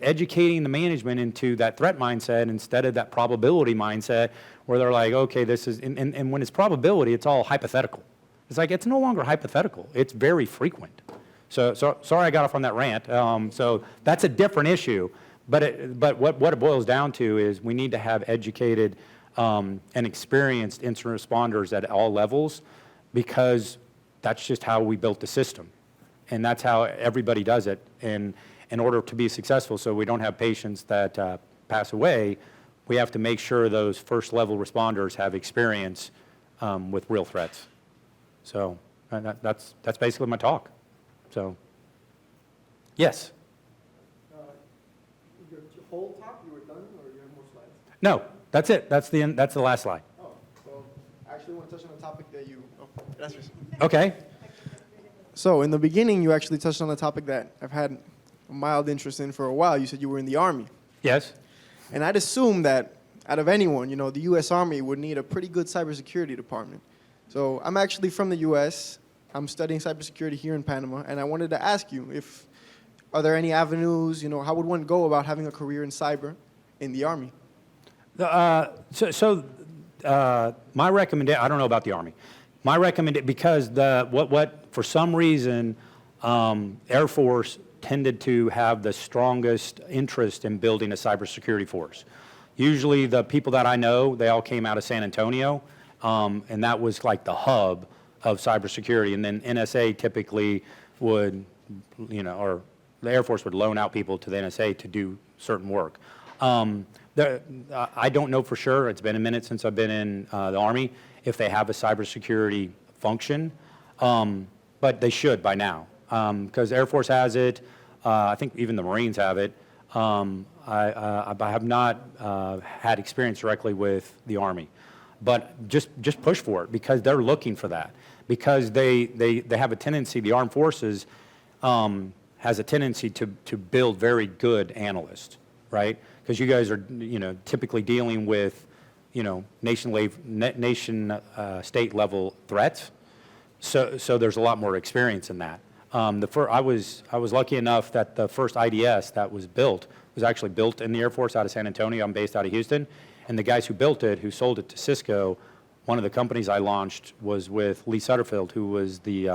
educating the management into that threat mindset instead of that probability mindset where they're like, okay, this is, and when it's probability, it's all hypothetical. It's like, it's no longer hypothetical. It's very frequent. So sorry I got off on that rant. So that's a different issue. But what it boils down to is we need to have educated and experienced incident responders at all levels, because that's just how we built the system. And that's how everybody does it. And in order to be successful, so we don't have patients that pass away, we have to make sure those first level responders have experience with real threats. So that's basically my talk. So, yes? Your whole talk, you were done, or you have more slides? No, that's it. That's the last slide. Oh, so I actually want to touch on a topic that you, gracias. Okay. So in the beginning, you actually touched on a topic that I've had a mild interest in for a while. You said you were in the Army. Yes. And I'd assume that out of anyone, the U.S. Army would need a pretty good cybersecurity department. So I'm actually from the U.S. I'm studying cybersecurity here in Panama, and I wanted to ask you are there any avenues, how would one go about having a career in cyber in the Army? My recommendation, I don't know about the Army. My recommendation, because for some reason, Air Force tended to have the strongest interest in building a cybersecurity force. Usually the people that I know, they all came out of San Antonio, and that was like the hub of cybersecurity. And then NSA typically would, or the Air Force would loan out people to the NSA to do certain work. I don't know for sure. It's been a minute since I've been in the Army, if they have a cybersecurity function, but they should by now, because Air Force has it. I think even the Marines have it. I have not had experience directly with the Army, but just push for it, because they're looking for that, because they have a tendency, the armed forces has a tendency to build very good analysts, right? Because you guys are typically dealing with nation state level threats, so there's a lot more experience in that. I was lucky enough that the first IDS that was built was actually built in the Air Force out of San Antonio. I'm based out of Houston, and the guys who built it, who sold it to Cisco, one of the companies I launched was with Lee Sutterfield, who was the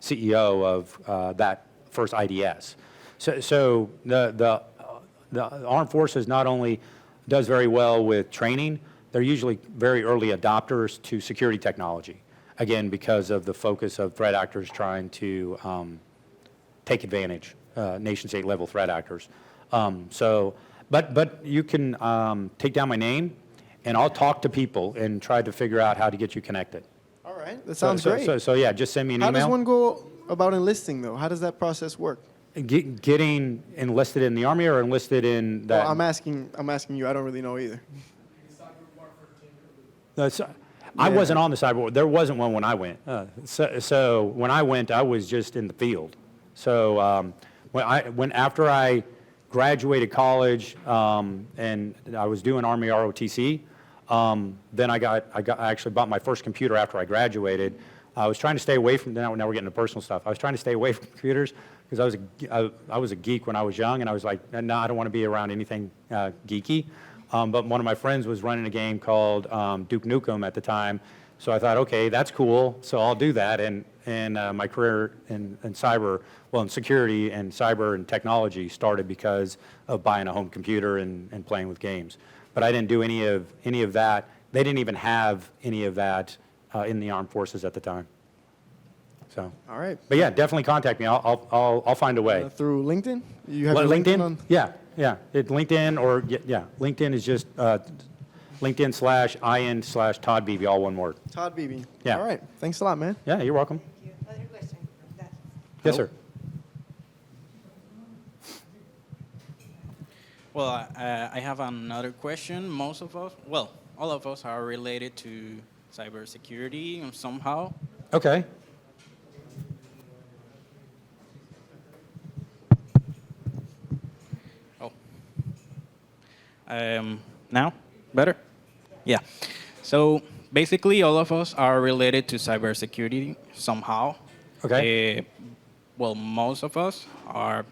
CEO of that first IDS. So the Armed Forces not only does very well with training, they're usually very early adopters to security technology. Again, because of the focus of threat actors trying to take advantage, nation-state level threat actors. But you can take down my name, and I'll talk to people and try to figure out how to get you connected. All right, that sounds great. So yeah, just send me an email. How does one go about enlisting, though? How does that process work? Getting enlisted in the Army or enlisted in that? Well, I'm asking you. I don't really know either. I wasn't on the cyber. There wasn't one when I went. So when I went, I was just in the field. So after I graduated college and I was doing Army ROTC, Then I actually bought my first computer after I graduated. I was trying to stay away from, now we're getting into personal stuff. I was trying to stay away from computers because I was a geek when I was young, and I was like, no, I don't want to be around anything geeky. But one of my friends was running a game called Duke Nukem at the time, so I thought, okay, that's cool, so I'll do that. And my career in cyber, well, in security and cyber and technology started because of buying a home computer and playing with games. But I didn't do any of that. They didn't even have any of that in the armed forces at the time. So. All right. But yeah, definitely contact me. I'll find a way. Through LinkedIn? You have What, your LinkedIn? on? Yeah. It's LinkedIn or yeah. LinkedIn is just LinkedIn/IN/Todd Beebe, all one word. Todd Beebe. Yeah. All right. Thanks a lot, man. Yeah, you're welcome. Thank you. Other question? That. Yes, sir. Well, I have another question. Most of us, well, all of us are related to cybersecurity somehow. Okay. Oh. Now? Better? Yeah. So basically, all of us are related to cybersecurity somehow. Okay. Well, most of us are,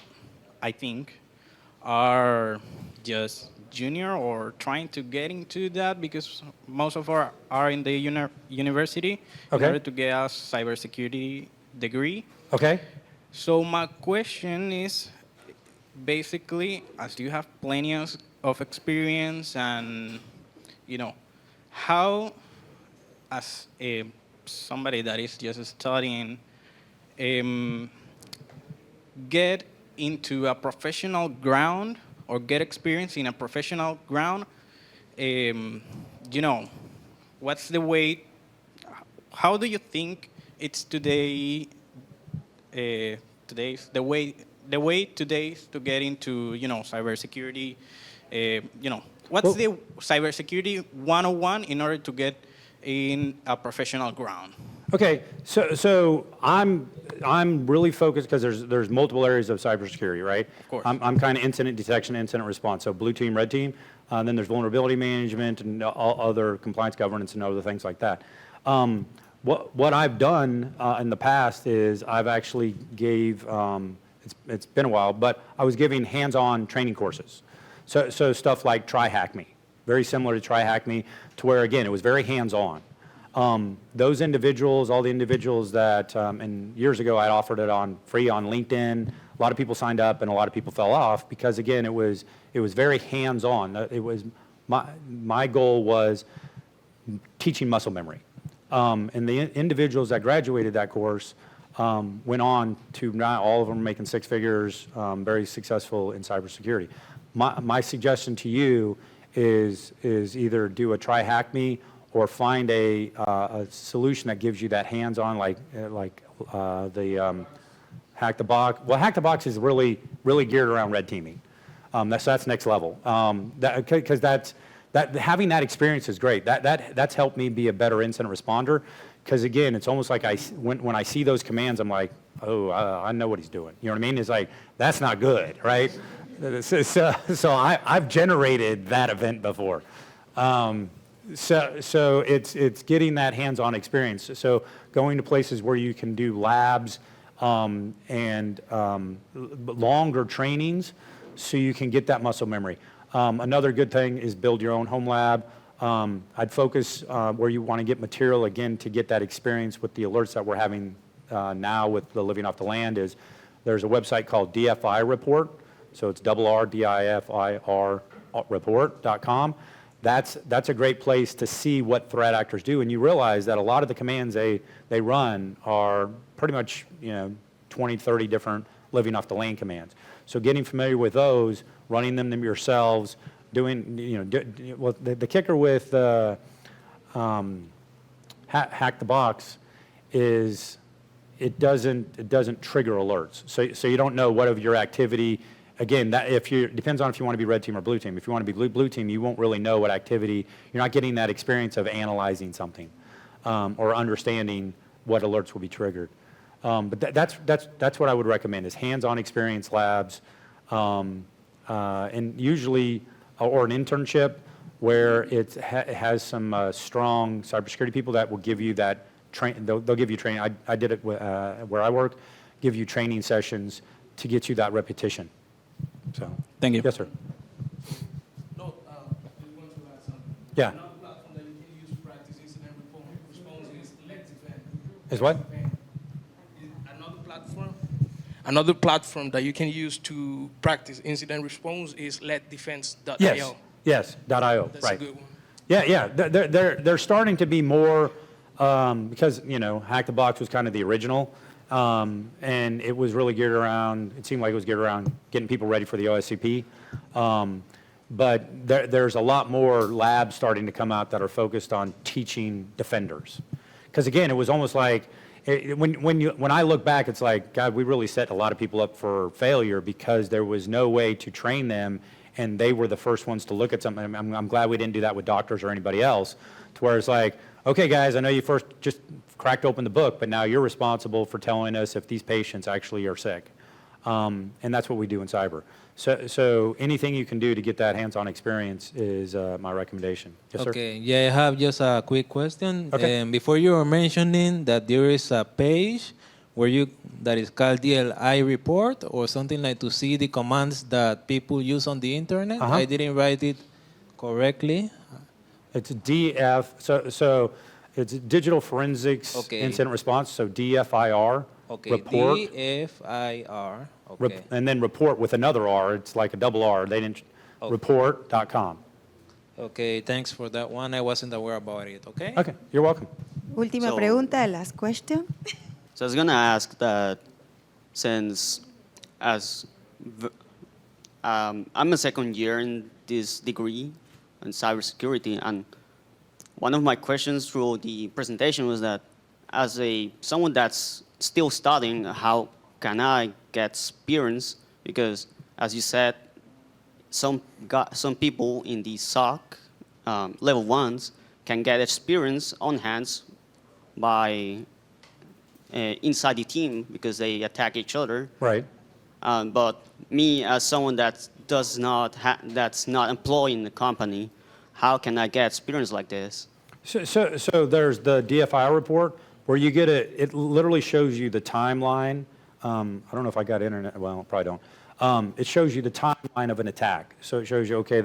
I think, are just junior or trying to get into that because most of us are in the university in Okay. order to get a cybersecurity degree. Okay. So my question is, basically, as you have plenty of experience and, how, as somebody that is just studying, get into a professional ground or get experience in a professional ground, what's the way, how do you think it's the way today to get into, cybersecurity, what's the cybersecurity 101 in order to get in a professional ground? Okay, so I'm really focused because there's multiple areas of cybersecurity, right? Of course. I'm kind of incident detection, incident response. So blue team, red team. Then there's vulnerability management and all other compliance governance and other things like that. What I've done in the past is I've actually gave, it's been a while, but I was giving hands-on training courses. So stuff like Try Hack Me, very similar to Try Hack Me, to where again, it was very hands-on. Those individuals, all the individuals that, and years ago I offered it on free on LinkedIn. A lot of people signed up and a lot of people fell off because again, it was very hands-on. It was, my goal was teaching muscle memory. And the individuals that graduated that course went on to, not all of them are making six figures, very successful in cybersecurity. My suggestion to you is either do a Try Hack Me or find a solution that gives you that hands-on, like the Hack the Box. Well, Hack the Box is really geared around red teaming. That's next level. Because having that experience is great. That's helped me be a better incident responder. Because again, it's almost like when I see those commands, I'm like, oh, I know what he's doing. You know what I mean? It's like that's not good, right? So I've generated that event before. So it's getting that hands-on experience. So going to places where you can do labs and longer trainings so you can get that muscle memory. Another good thing is build your own home lab. I'd focus where you want to get material, again, to get that experience with the alerts that we're having now with the living off the land is there's a website called DFI Report. So it's RDIFIR report.com. That's a great place to see what threat actors do. And you realize that a lot of the commands they run are pretty much 20, 30 different living off the land commands. So getting familiar with those, running them yourselves, doing, well, the kicker with Hack the Box is it doesn't trigger alerts. So you don't know what of your activity. Again, depends on if you want to be red team or blue team. If you want to be blue team, you won't really know what activity. You're not getting that experience of analyzing something or understanding what alerts will be triggered. But that's what I would recommend is hands-on experience labs, and usually or an internship. where it has some strong cybersecurity people that will give you that they'll give you training. I did it where I work, give you training sessions to get you that repetition. So, Thank you. yes, sir. No, just want to add something. Yeah. Another platform that you can use to practice incident response is Let Defend. Is what? Another platform that you can use to practice incident response is letdefense.io. Yes. Yes. .io. That's right. a good one. Yeah. They're starting to be more because Hack the Box was kind of the original, and it was really geared around. It seemed like it was geared around getting people ready for the OSCP. But there's a lot more labs starting to come out that are focused on teaching defenders, because again, it was almost like when I look back, it's like, God, we really set a lot of people up for failure because there was no way to train them, and they were the first ones to look at something. I'm glad we didn't do that with doctors or anybody else, to where it's like, okay, guys, I know you first just cracked open the book, but now you're responsible for telling us if these patients actually are sick. And that's what we do in cyber. So anything you can do to get that hands-on experience is my recommendation. Yes, sir? Okay, yeah, I have just a quick question. Okay. Before you were mentioning that there is a page that is called DLI report or something like to see the commands that people use on the internet. Uh-huh. I didn't write it correctly. It's DF, so it's Digital Forensics Okay. Incident Response, so DFIR. Okay, Report. DFIR. Okay. And then report with another R, it's like a double R. They didn't, Okay. report.com. Okay, thanks for that one. I wasn't aware about it, okay? Okay, you're welcome. Última So- pregunta, last question. So I was gonna ask that since I'm a second year in this degree in cybersecurity, and one of my questions through the presentation was that as someone that's still studying, how can I get experience? Because as you said, some people in the SOC level ones can get experience on hands by inside the team because they attack each other. Right. But me, as someone that's not employed in the company, how can I get experience like this? So there's the DFIR report where you get it literally shows you the timeline. I don't know if I got internet, well, probably don't. It shows you the timeline of an attack. So it shows you, okay,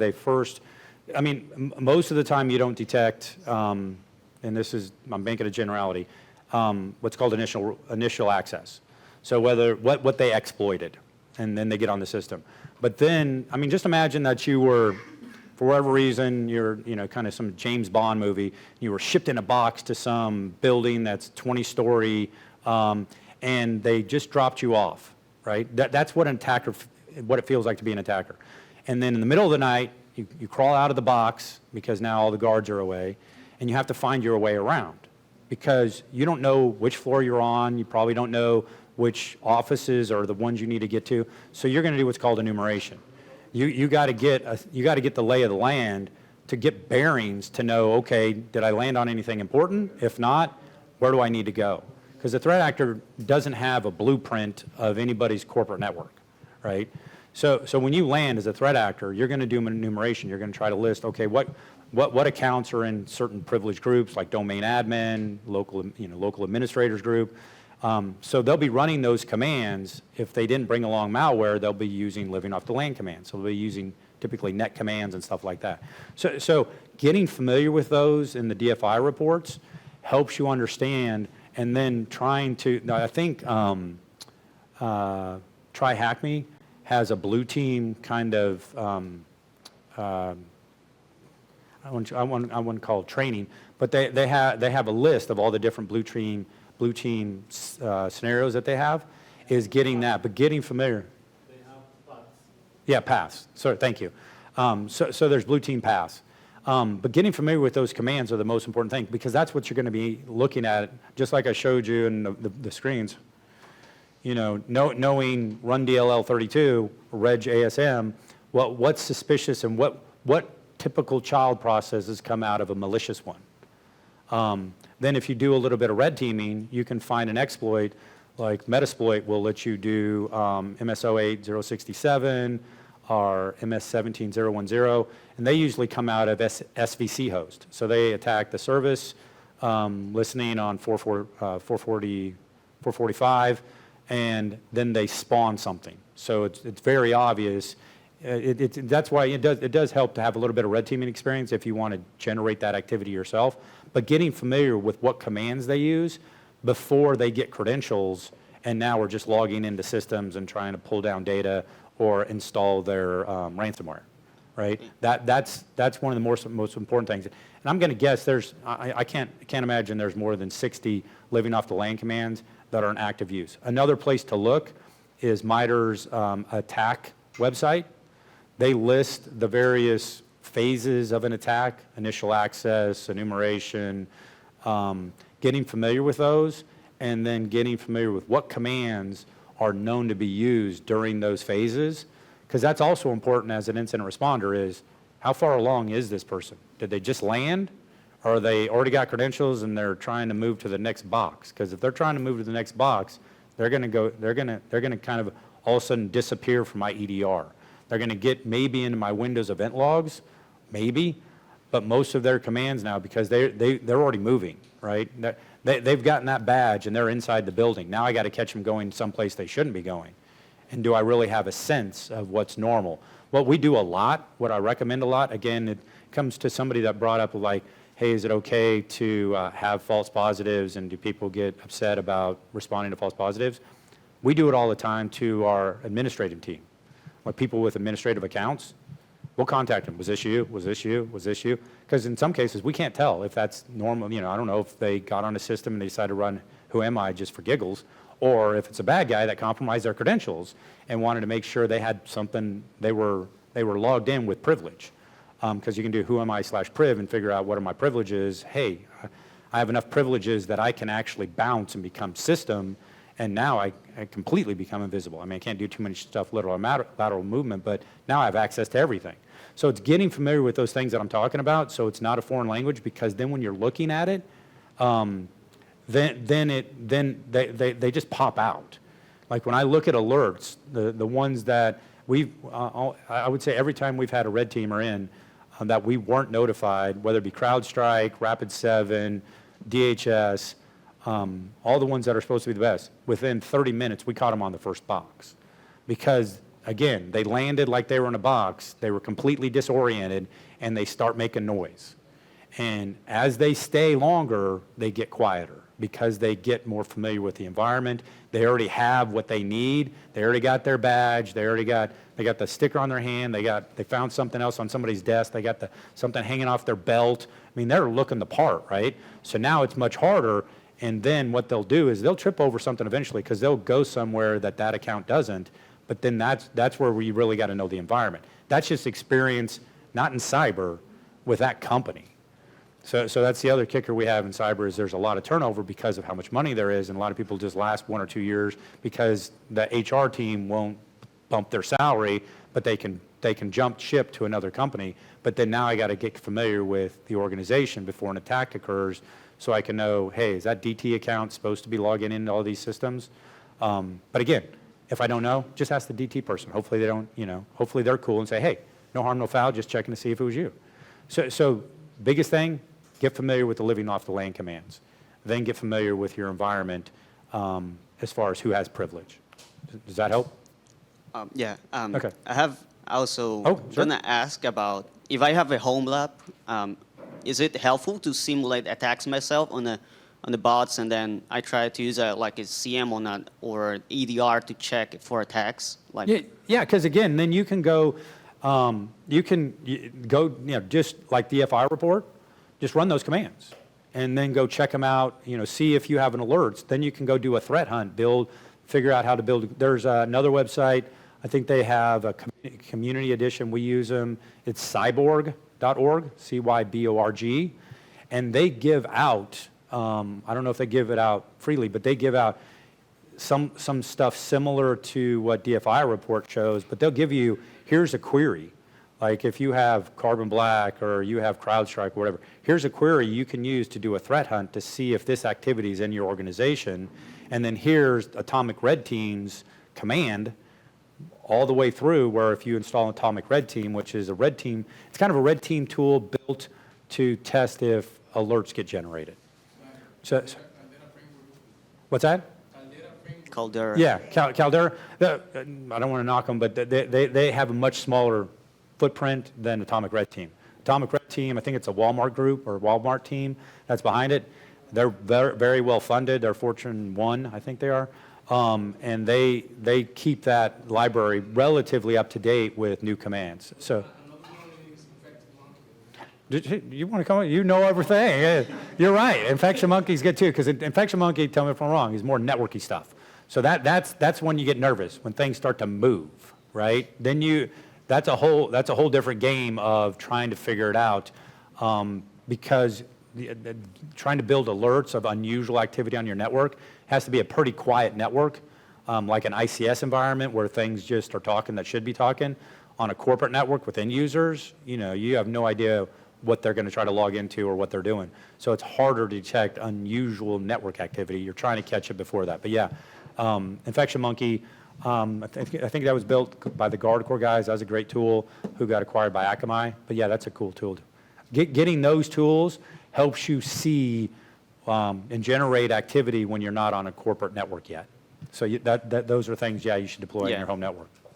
most of the time you don't detect, and I'm making a generality, what's called initial access. So what they exploited, and then they get on the system. But then, just imagine that you were, for whatever reason, you're, kind of some James Bond movie, you were shipped in a box to some building that's 20-story, and they just dropped you off, right? That's what what it feels like to be an attacker. And then in the middle of the night, you crawl out of the box because now all the guards are away, and you have to find your way around because you don't know which floor you're on, you probably don't know which offices are the ones you need to get to, so you're going to do what's called enumeration. You got to get the lay of the land to get bearings to know, okay, did I land on anything important? If not, where do I need to go? Because the threat actor doesn't have a blueprint of anybody's corporate network, right? So when you land as a threat actor, you're going to do an enumeration. You're going to try to list, okay, what accounts are in certain privileged groups like domain admin, local administrators group. So they'll be running those commands. If they didn't bring along malware, they'll be using living off the land commands. So they'll be using typically net commands and stuff like that. So getting familiar with those in the DFI reports helps you understand, and then trying to, I think Try Hack Me has a blue team kind of, I wouldn't call it training, but they have a list of all the different blue team scenarios that they have, is getting that, but getting familiar. They have paths. Yeah, paths. Sorry, thank you. So there's blue team paths. But getting familiar with those commands are the most important thing, because that's what you're going to be looking at, just like I showed you in the screens. Knowing run DLL 32, reg ASM, what's suspicious and what typical child processes come out of a malicious one. Then if you do a little bit of red teaming, you can find an exploit, like Metasploit will let you do MSO 8067, are MS17010, and they usually come out of SVC host. So they attack the service, listening on 445, and then they spawn something. So it's very obvious. That's why it does help to have a little bit of red teaming experience if you want to generate that activity yourself. But getting familiar with what commands they use before they get credentials, and now we're just logging into systems and trying to pull down data or install their ransomware, right? That's one of the most important things. And I'm going to guess I can't imagine there's more than 60 living off the LAN commands that are in active use. Another place to look is MITRE's attack website. They list the various phases of an attack: initial access, enumeration, getting familiar with those, and then getting familiar with what commands are known to be used during those phases. Because that's also important as an incident responder is, how far along is this person? Did they just land? Or they already got credentials and they're trying to move to the next box? Because if they're trying to move to the next box, they're going to kind of all of a sudden disappear from my EDR. They're going to get maybe into my Windows event logs, maybe, but most of their commands now, because they're already moving, right? They've gotten that badge and they're inside the building. Now I got to catch them going someplace they shouldn't be going. And do I really have a sense of what's normal? What we do a lot, what I recommend a lot, again, it comes to somebody that brought up like, hey, is it okay to have false positives, and do people get upset about responding to false positives? We do it all the time to our administrative team. Like people with administrative accounts, we'll contact them. Was this you? Was this you? Was this you? Because in some cases, we can't tell if that's normal. You know, I don't know if they got on a system and they decided to run Who Am I just for giggles, or if it's a bad guy that compromised their credentials and wanted to make sure they had something, they were logged in with privilege. Because you can do Who Am I/priv and figure out what are my privileges. Hey, I have enough privileges that I can actually bounce and become system, and now I completely become invisible. I mean, I can't do too much stuff, lateral movement, but now I have access to everything. So it's getting familiar with those things that I'm talking about, so it's not a foreign language, because then when you're looking at it, then they just pop out. Like when I look at alerts, the ones that I would say every time we've had a red teamer in that we weren't notified, whether it be CrowdStrike, Rapid7, DHS, all the ones that are supposed to be the best, within 30 minutes, we caught them on the first box. Because, again, they landed like they were in a box, they were completely disoriented, and they start making noise. And as they stay longer, they get quieter because they get more familiar with the environment. They already have what they need. They already got their badge. They got the sticker on their hand. They found something else on somebody's desk. They got something hanging off their belt. I mean, they're looking the part, right? So now it's much harder. And then what they'll do is they'll trip over something eventually because they'll go somewhere that account doesn't. But then that's where we really got to know the environment. That's just experience, not in cyber, with that company. So that's the other kicker we have in cyber is there's a lot of turnover because of how much money there is, and a lot of people just last 1 or 2 years because the HR team won't bump their salary, but they can jump ship to another company. But then now I got to get familiar with the organization before an attack occurs, so I can know, hey, is that DT account supposed to be logging into all these systems? But again, if I don't know, just ask the DT person. Hopefully they don't, hopefully they're cool and say, hey, no harm, no foul, just checking to see if it was you. So biggest thing, get familiar with the living off the LAN commands. Then get familiar with your environment as far as who has privilege. Does that help? Yeah. Okay. I have also sure. gonna ask about if I have a home lab, is it helpful to simulate attacks myself on the bots, and then I try to use like a CM or EDR to check for attacks? Yeah, because again, then you can go, just like the FI report, just run those commands and then go check them out, see if you have an alerts. Then you can go do a threat hunt, figure out how to build. There's another website, I think they have a community edition, we use them. It's cyborg.org, CYBORG, and they give out, I don't know if they give it out freely, but they give out some stuff similar to what DFI report shows, but they'll give you, here's a query. Like if you have Carbon Black or you have CrowdStrike or whatever, here's a query you can use to do a threat hunt to see if this activity is in your organization. And then here's Atomic Red Team's command all the way through where if you install Atomic Red Team, which is a red team, it's kind of a red team tool built to test if alerts get generated. So, what's that? Caldera. Yeah, Caldera, I don't want to knock them, but they have a much smaller footprint than Atomic Red Team. Atomic Red Team, I think it's a Walmart group or Walmart team that's behind it. They're very well funded. They're Fortune 1, I think they are. And they keep that library relatively up to date with new commands. So, you want to come? You know everything. Yeah, you're right. Infection Monkey's good too, because Infection Monkey, tell me if I'm wrong, is more networky stuff. So that's when you get nervous, when things start to move, right? Then that's a whole different game of trying to figure it out, because trying to build alerts of unusual activity on your network has to be a pretty quiet network, like an ICS environment where things just are talking that should be talking. On a corporate network with end users, you have no idea what they're going to try to log into or what they're doing. So it's harder to detect unusual network activity. You're trying to catch it before that. But yeah, Infection Monkey, I think that was built by the GuardCore guys. That was a great tool who got acquired by Akamai. But yeah, that's a cool tool. Getting those tools helps you see and generate activity when you're not on a corporate network yet. So those are things, yeah, you should deploy in your home network.